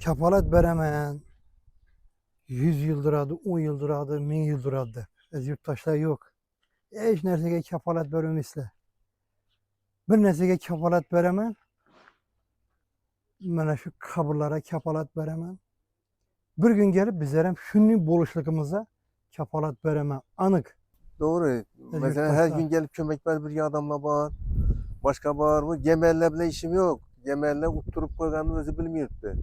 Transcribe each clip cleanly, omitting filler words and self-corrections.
Kafalat beremen 100 yıldır adı, 10 yıldır adı, 1000 yıldır adı. Ez yurttaşlar yok. Hiç nersege kafalat beremisle. Bir nersege kafalat beremen, mana şu kabirlara kafalat beremen. Bir gün gelip bizlerim şunun buluşluğumuza kafalat beremen. Anık. Doğru. Ez Mesela her yurttaşlar. gün gelip kömek ver bir adamla bağır. Başka bağır mı? Gemerle bile işim yok. Gemerle utturup koyganını özü bilmiyordu.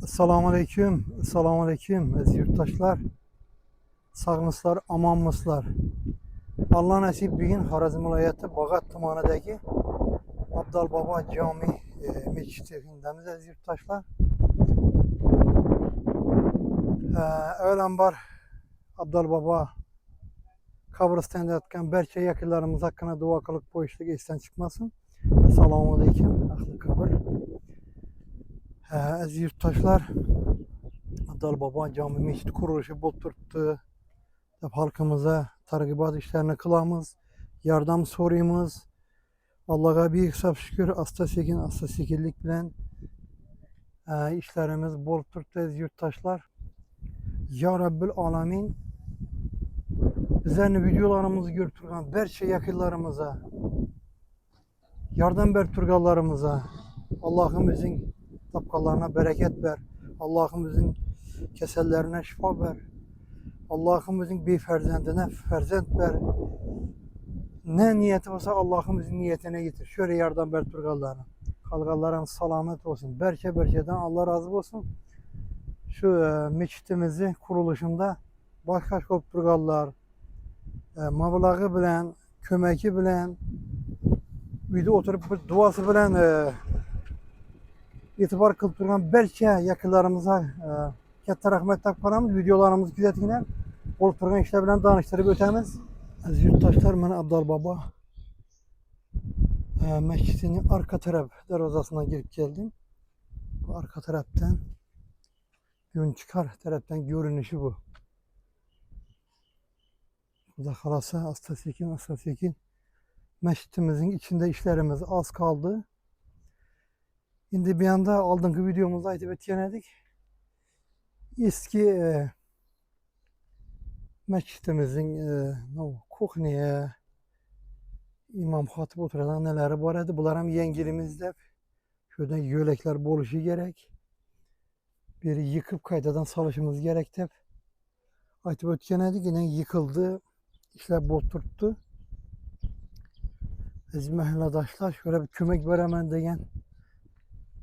Assalamu aleyküm. Assalamu aleyküm. Ez yurttaşlar. Sağmıslar, amanmıslar. Allah nasip bir gün Harazm vilayeti Bağat Tımanı'daki Abdal Baba Cami meçhidindemiz ez yurttaşlar. Evvelenbar Abdal Baba kabristan'da yatkan berçe yakınlarımız hakkında dua kılıp bu işlik isten çıkmasın. Selamun Aleyküm. Ahli kabir. Ez yurttaşlar Abdal Baba Cami meçhid kuruluşu bulturttu. Halkımıza targibat işlerini kılamız. Yardım soruyumuz. Allah'a bir hesap şükür asta sekinlik bilen işlerimiz bol turttu ez yurttaşlar. Ya Rabbil Alemin bizlerini videolarımızı görüp berçe yakınlarımıza yardım ver turgallarımıza Allah'ım bizim tapkalarına bereket ver. Allah'ım bizim kesellerine şifa ver. Allah'ım bizim bir ferzendine ferzend ver. Ne niyeti olsa Allah'ım bizim niyetine getir. Şöyle yardım ver turgallarına. Kalgalların selamet olsun. Berçeden Allah razı olsun. Şu meçhitimizi kuruluşunda başka turgallar mablağı bilen, kömeki bilen, bir de oturup duası bilen itibar kılıp durgan berçe yakınlarımıza katta rahmet takparamiz. Videolarımızı güzellikler olup turgan işler bilen danıştırıp ötemiz. Az yurttaşlar, ben Abdal Baba mescidinin arka taraf derazasına girip geldim. Bu arka taraftan gün çıkar taraftan görünüşü bu. Burada kalasa asta sekin mescidimizin içinde işlerimiz az kaldı. Şimdi bir anda aldığımız videomuzda ayıp etkiledik. Eski mescidimizin kuhneye İmam Hatip oturan neleri var idi. Bunlar hem yengilimizde şöyle yölekler boluşu gerek. Bir yıkıp kaydadan salışımız gerek de. Ayıp etkiledik yine yıkıldı. İşler bol tuttu. Biz mahalladaşlar şöyle bir kömek veremem diyen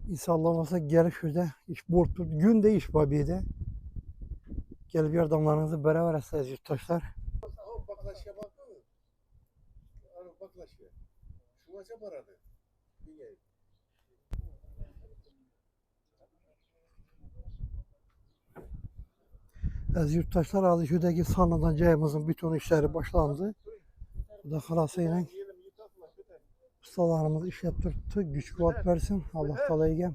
İnşallah gelip şurada iş bol tut. Günde iş babide. Gelip yardımlarınızı beraber etseniz yurttaşlar. Az yurttaşlar adı şuradaki sanıdan cayımızın bütün işleri başlandı. Bu da halasıyla ustalarımız iş yaptırdı. Güç kuvvet versin. Allah kalayı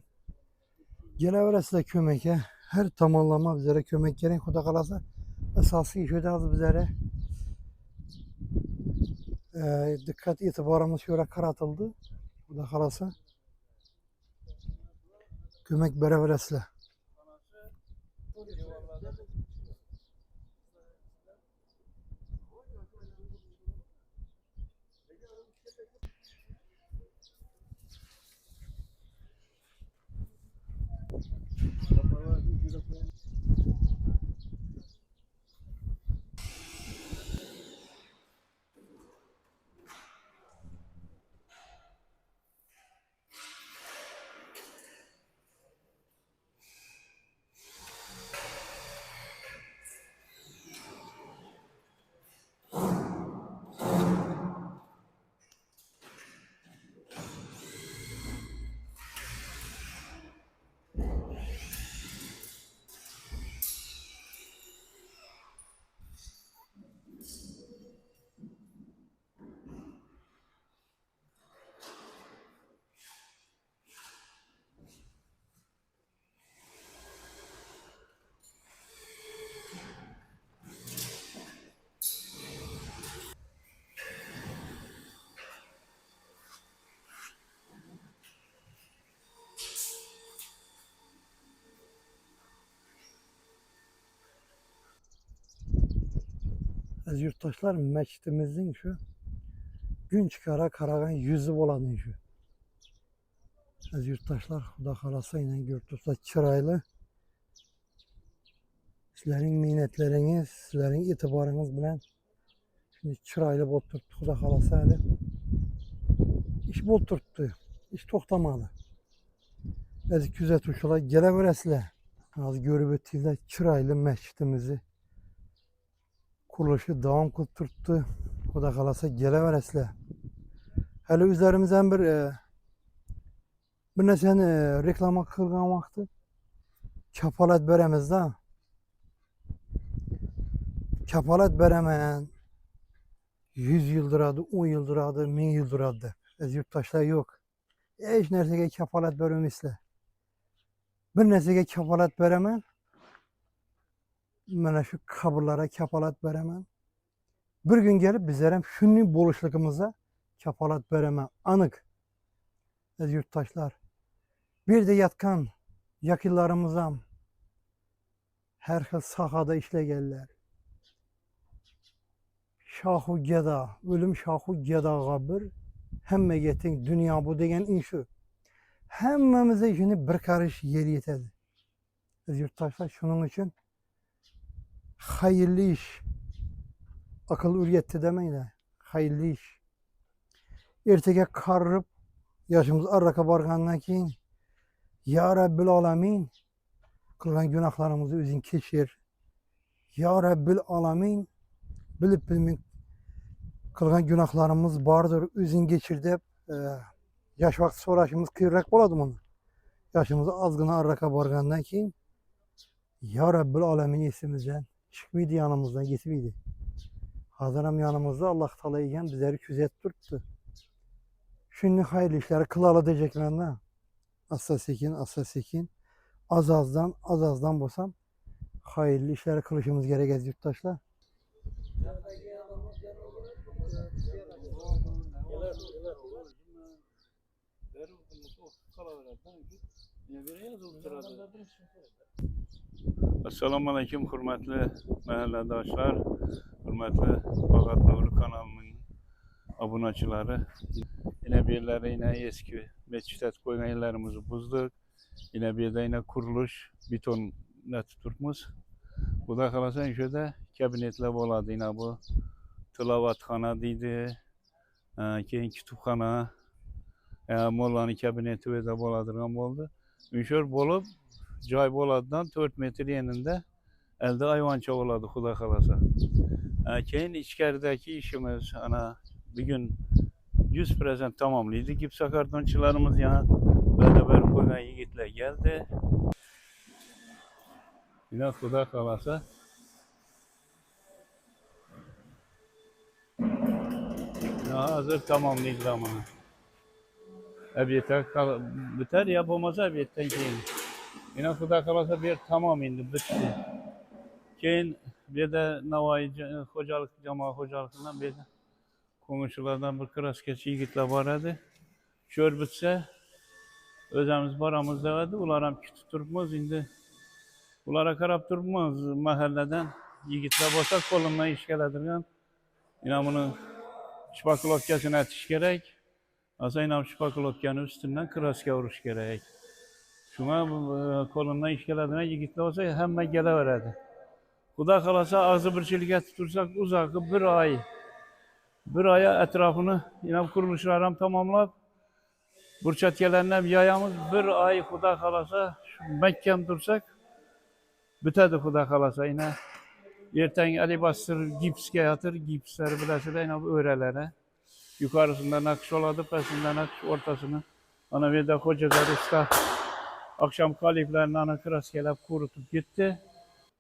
gelever size kömeke. Her tamamlama bizlere kömek gerek. O da kalasa esası iş ödez bizlere. Dikkat itibarımız şöyle karatıldı. Bu da kalasa kömek beraber size. Az yurttaşlar meçitimizin şu gün çıkara karagan yüzü olan şu. Az yurttaşlar Xuda kalasa ile görtürse çıraylı. Sizlerin minnetleriniz, sizlerin itibarınız bilen şimdi çıraylı boturttu Xuda kalasa ile. İş boturttu, iş toxtamadı. Az küzet uşular geleveresler. Az görüp ötüyle çıraylı meçitimizi kuruluşu devam kıltırttı. Xuda kalasa geleveresler. Hele üzerimizden bir neseni reklama kılgan vakti kapalat beremiz da. Kapalat beremeyen 100 yıldır adı, 10 yıldır adı, 1000 yıldır adı. Ez yurttaşlar yok. Hiç nersege kapalat beremisle. Bir nersege kapalat beremen, mana şu kabırlara kapalat beremen. Bir gün gelip bizlerim şunun buluşluğumuza kapalat beremen. Anık. Ez yurttaşlar. Bir de yatkan yakınlarımıza her xil sahada işlegenler. Şahu geda, ölüm şahu gedağa bir, hemme getin dünya bu degen inşu. Hemmemize işini bir karış yer yetedi. Biz yurttaşlar şunun için hayırlı iş, akıl üryetti demeyin de, hayırlı iş. Ertege karırıp, yaşımız arraka bargandan keyin, Ya Rabbil Alamin, kılgan günahlarımızı özün keçir. Ya Rabbil Alamin, bilip bilmin kılgan günahlarımız bardır, özün geçir dep, yaş vakti soraşımız kıyırrak boladı bunu. Yaşımız azgına arraka bargandan keyin, Ya Rabbil Alamin isimizden çıkmıydı yanımızdan, gitmiydi. Hazıram yanımızda Allah Teala igen bizleri küzet tuttu. Şimdi hayırlı işleri kılalı diyecekler ne? Assa sekin. Az azdan bosam hayırlı işleri kılışımız gerekez yurttaşlar. Assalamu alaikum hürmetli mahalledaşlar, hürmetli Fakat Nuri kanalının abunacıları. Yine birileri yine eski meçhtet koygan yerlerimizi buzduk. Yine bir de yine kuruluş beton net tutmuş. Bu da kalasan şöyle kabinetler boladı yine bu tılavatxana deydi, keyin kütüphana, mollanın kabineti ve de boladırgan oldu. Üşür bolup joy boladıdan 4 metre yeninde elde ayvança oladı Xuda kalasa. Keyin içkerideki işimiz ana bir gün 100% tamamlıydı. Gipsa kartonçularımız yana beraber koygan yigitler geldi. Yine Xuda kalasa hazır tamamlıydı zamanı. Ebiyete biter yapamaz ebiyetten keyin. Yine Xuda kalasa bir tamam indi bitti. Keyin bir de Navai hocalık cama hocalıkından bir de komşulardan bir kraskeci yigitler var idi. Kör bitse özemiz baramızda vardı. Ular ki tuturmaz indi. Ulara karab durmaz mahalleden yigitler bolsa kolundan iş geledirgan. Yine bunu şpakulotkasına etiş gerek. Asa yine şpakulotkanın üstünden kraske vuruş gerek. Şuna kolundan iş gelediğine yigitler olsa hemen geleveredi. Xuda kalasa ağzı bir çelike tutursak uzakı bir aya etrafını yine kuruluşlarım tamamlap burçat gelenler yayamız bir ay Xuda kalasa Mekke'm dursak bitedi Xuda kalasa yine erten Ali bastır gipske yatır gipsleri bilesiyle yine bu öğrelere yukarısında nakış oladı pesinde nakış ortasını ana bir de hocalar usta akşam kaliflerini ana kraskelep kurutup gitti.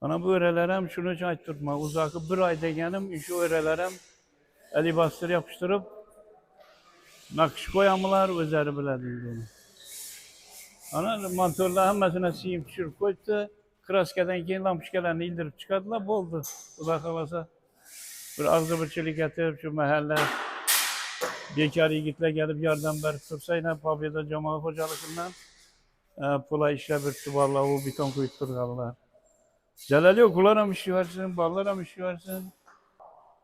Ana bu öğrelerem şunu çaytırma uzakı bir ay degenim şu öğrelerem eli bastır yapıştırıp nakış koyamılar özeri biledi bunu. Ana mantörler hemmesine siyim pişirip koydu. Kraskeden keyin lampışkelerini indirip çıkardılar boldu. Uza kalasa bir ağzı bir çelik getirip şu mahalle bekar yigitler gelip yardım verip dursa yine Pavya'da cemaat hocalıkından pula işle bir tubarla o beton koyup durgalılar. Celali okulara mı işi versin, ballara mı işi versin?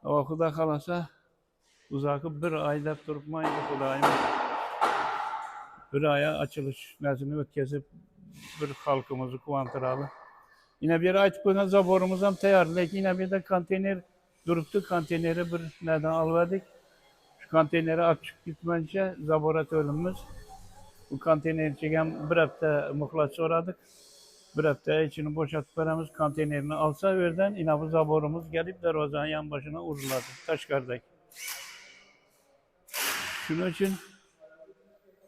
Ama Xuda kalasa uzakı bir ayda durmaydı Xudayım. Bir aya açılış nezini ötkazıp bir halkımızı kuvantıralı. Yine bir aytıp koygan zaborumuz hem tayar. Lakin yine bir de konteyner duruptu. Konteyneri bir neden almadık. Şu konteyneri açık gitmence zaboratörümüz. Bu konteyner çeken bir hafta muhlat soradık. Bir hafta içini boşaltıp veremiz konteynerini alsa verden yine bu zaborumuz gelip darvazanın yan başına uruladı. Taşkardaki. Şunun için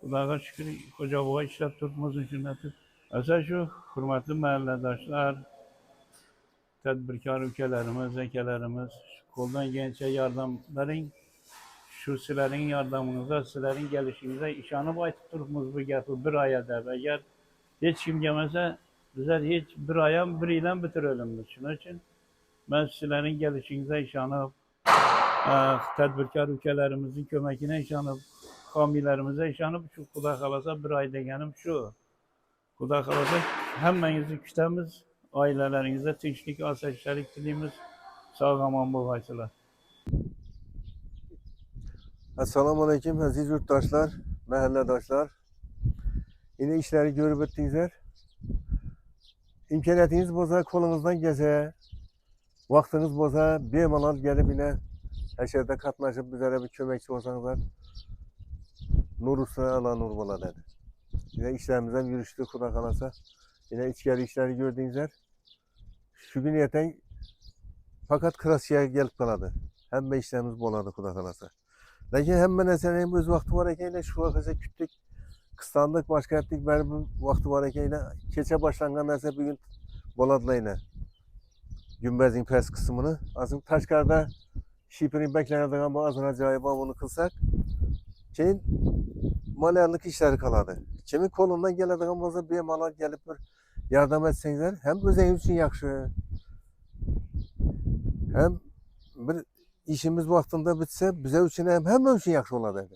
Allah'a şükür koca baba işlep tutmamızın sünneti. Mesela şu hürmetli mahalledaşlar, tedbirkar ülkelerimiz, zekelerimiz, koldan gençe yardımların, şu sizlerin yardımınıza, sizlerin gelişinize işanı baytıp durumumuz bu yapı bir aya der. Eğer hiç kim gelmese bizler hiç bir aya bir ile bitirelim. Şunun için ben sizlerin gelişinize işanıp, tedbirkar ülkelerimizin kömekine işanıp, kamilerimize işanıp şu Xuda kalasa bir ay degenim şu. Xuda kalasa hemmenizi kütemiz, ailelerinize tinçlik, asayişlik dilimiz sağlaman bu vaysılar. Assalamu aleyküm aziz yurttaşlar, mahalledaşlar. Yine işleri görüp ettiğinizler. İmkaniyetiniz boza kolunuzdan geze, vaktiniz boza bemalal gelip yine haşerde katlaşıp bizlere bir kömekçi olsanızlar nur üstüne ala nur bola dedi. Yine işlerimizden yürüştü Xuda kalasa. Yine içeri işleri gördüğünüzler. Şu gün yeten fakat krasiye gelip kaladı. Hem de işlerimiz boladı Xuda kalasa. Lakin hemen eseneyin öz vakti var ekeyle şu vakıza küttük. Kıstandık, başka ettik, beri bu vakti var ekeyle. Keçe başlangan ese bir gün boladıla yine. Gümbezin pes kısmını. Azın Taşkar'da şipirin beklenirdiği bu azın acayip bunu kılsak. Şeyin malayarlık işleri kaladı. Kimin kolundan geldiğin boza bir malar gelip bir yardım etseniz hem özeniz için yakşı. Hem bir işimiz vaktinde bitse bize için hem için yakşı oladı.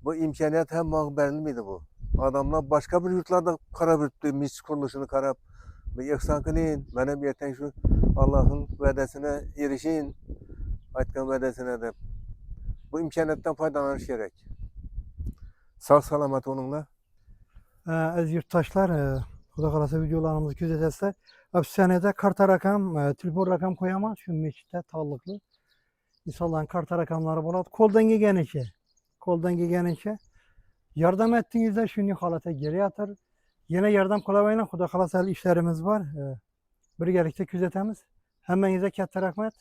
Bu imkaniyet hem mağberli miydi bu? Adamlar başka bir yurtlarda karab yürüttü, mis kuruluşunu karab. Bir ihsan kılın, benim yerten şu Allah'ın vedesine erişin, aytkan vedesine de. Bu imkaniyetten faydalanış gerek. Sağ salamet onunla. Aziz yurttaşlar, Xuda kalasa videolarımızı gözetesler. Hapishanede karta rakam, telefon rakam koyamaz. Şu meçhitte tallıklı. İnsanların karta rakamları bulat. Koldan gelgenince yardım ettiğinizde şunu halata geri atır. Yine yardım kolabayla Xuda kalasa işlerimiz var. Birgelikte gözetemiz. Hemmenize katta rahmet.